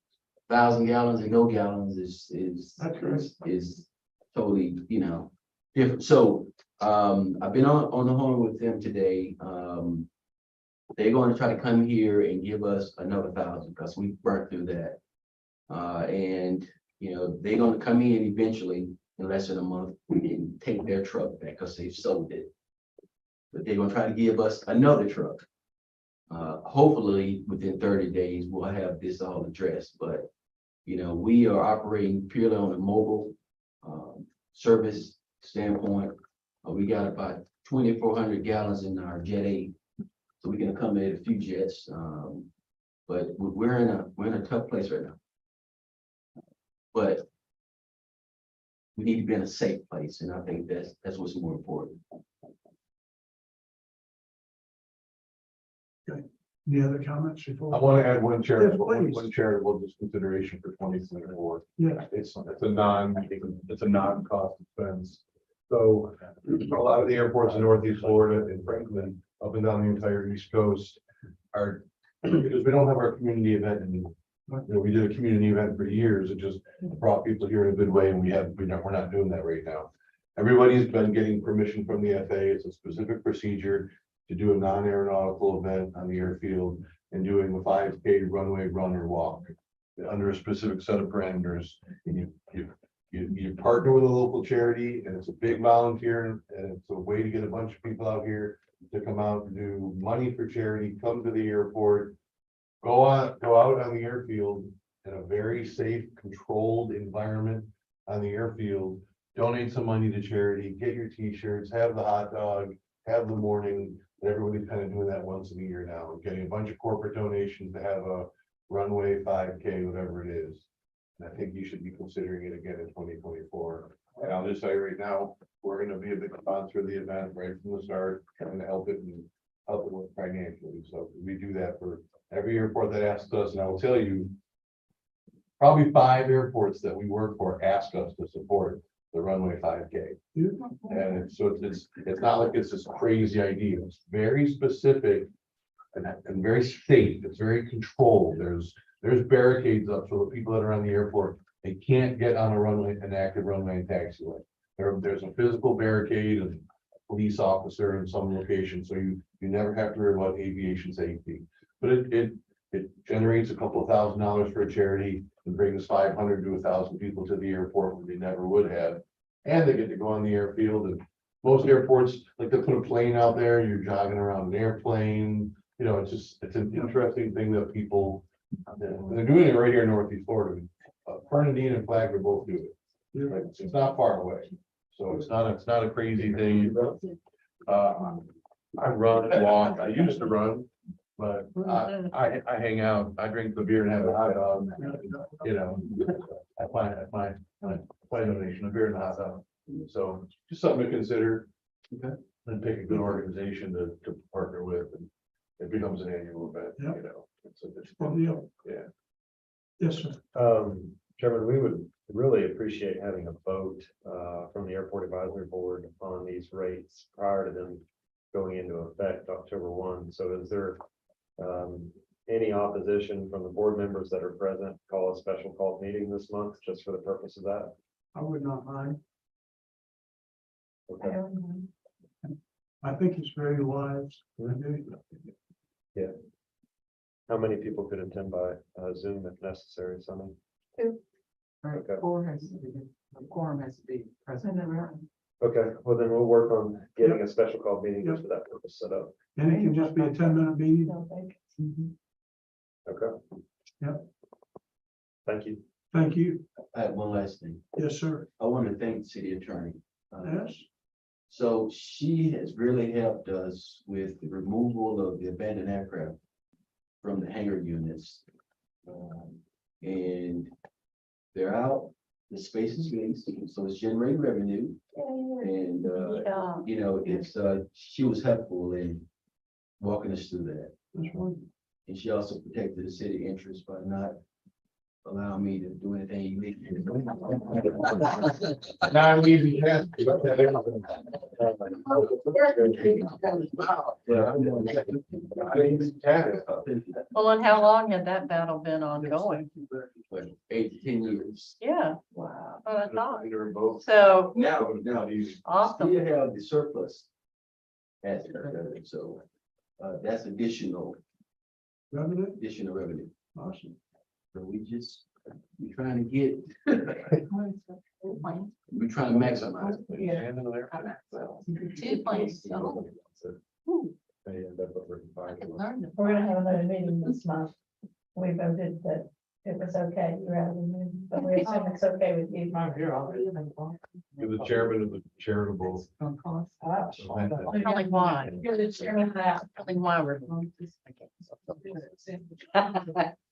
1,000 gallons and no gallons That's right. is totally, different. So, I've been on the horn with them today. They're going to try to come here and give us another 1,000 because we burnt through that. And, they're gonna come in eventually in less than a month and take their truck back because they've sold it. But they're gonna try to give us another truck. Hopefully, within 30 days, we'll have this all addressed, but, we are operating purely on a mobile, service standpoint. We got about 2,400 gallons in our Jet 8, so we can accommodate a few jets. But we're in a tough place right now. But we need to be in a safe place, and I think that's what's more important. Any other comments I before? want to add one charitable, Yes, please. one charitable just consideration for 2024. Yeah, It's a non-cost expense. So a lot of the airports in Northeast Florida and Franklin, up and down the entire East Coast are, because we don't have our community event anymore. We did a community event for years. It just brought people here in a good way, and we're not doing that right now. Everybody's been getting permission from the FAA. It's a specific procedure to do a non-aeronautical event on the airfield and doing a 5K runway run or walk under a specific set of parameters. And you partner with a local charity, and it's a big volunteer, and it's a way to get a bunch of people out here to come out and do money for charity, come to the airport, go out on the airfield in a very safe, controlled environment on the airfield, donate some money to charity, get your t-shirts, have the hot dog, have the morning. Everybody's kind of doing that once a year now, getting a bunch of corporate donations to have a runway 5K, whatever it is. And I think you should be considering it again in 2024. And I'll just say right now, we're gonna be a big sponsor of the event right from the start, and help it with financially. So we do that for every airport that asks us, and I will tell you, probably 5 airports that we work for ask us to support the runway 5K. And it's not like it's this crazy idea. It's very specific and very safe. It's very controlled. There's barricades up so the people that are on the airport, they can't get on an active runway and taxiway. There's a physical barricade and a police officer in some locations, so you never have to worry about aviation safety. But it generates a couple of $1,000s for a charity and brings 500 to 1,000 people to the airport where they never would have. And they get to go on the airfield, and most airports, like, they put a plane out there, you're jogging around an airplane. It's an interesting thing that people, they're doing it right here in Northeast Florida. Fernandina and Flagler both do it. Right? It's not far away. So it's not a crazy thing. I run, walk, I used to run, but I hang out, I drink the beer and have a hot dog, at my donation, a beer and a hot dog. So just something to consider. Okay. And pick a good organization to partner with, and it becomes an annual event, Yeah. It's Well, yeah. Yeah. Yes, sir. Chairman, we would really appreciate having a vote from the Airport Advisory Board on these rates prior to them going into effect October 1. So is there any opposition from the board members that are present, call a special call meeting this month just for the purpose of that? I would not mind. Okay. I think it's very wise. Yeah. How many people could attend by Zoom if necessary, Sunny? Right, Okay. quorum has to be present. Okay, well then we'll work on getting a special call meeting just for that purpose set up. And it can just be a 10-minute meeting. Okay. Yep. Thank you. Thank you. I have one last thing. Yes, sir. I want to thank the city attorney. Yes. So she has really helped us with the removal of the abandoned aircraft from the hangar units. And they're out, the space is leased, so it's generating revenue. And, Yeah. it's, she was helpful in walking us through that. And she also protected the city interest by not allowing me to do anything illegal. Now, we have. Well, and how long had that battle been ongoing? But 8 to 10 years. Yeah, Wow. what I thought. So, Now, you awesome. still have the surplus. Aspect of it, so, that's additional Revenue? revenue. Awesome. So we're trying to get, we're trying to maximize. Yeah. 2 planes. So, I could learn to We're gonna fly. have another meeting this month. We voted that it was okay, you're out of the meeting, but we assume it's okay with you. I'm here, I'll be. You're the chairman of the charitable. Tell me why. You're the chairman of that. Tell me why we're.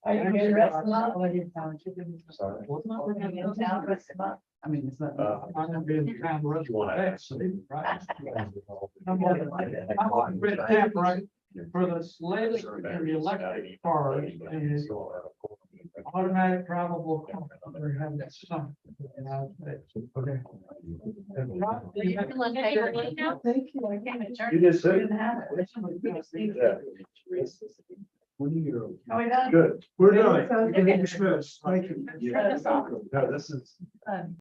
Are you here the rest of the month? Sorry. We're gonna be in town the rest of the month. I mean, it's not. Uh, I'm gonna be in the town the rest of the day, so, right. I'm on red tap, right, for the latest in the electric cars is automatic drivable car. We're having that some. Okay. Thank you. You did say. Didn't have it. Yeah. Are we done? Good. We're done. You can dismiss. Thank you. Shut us off. No, this is.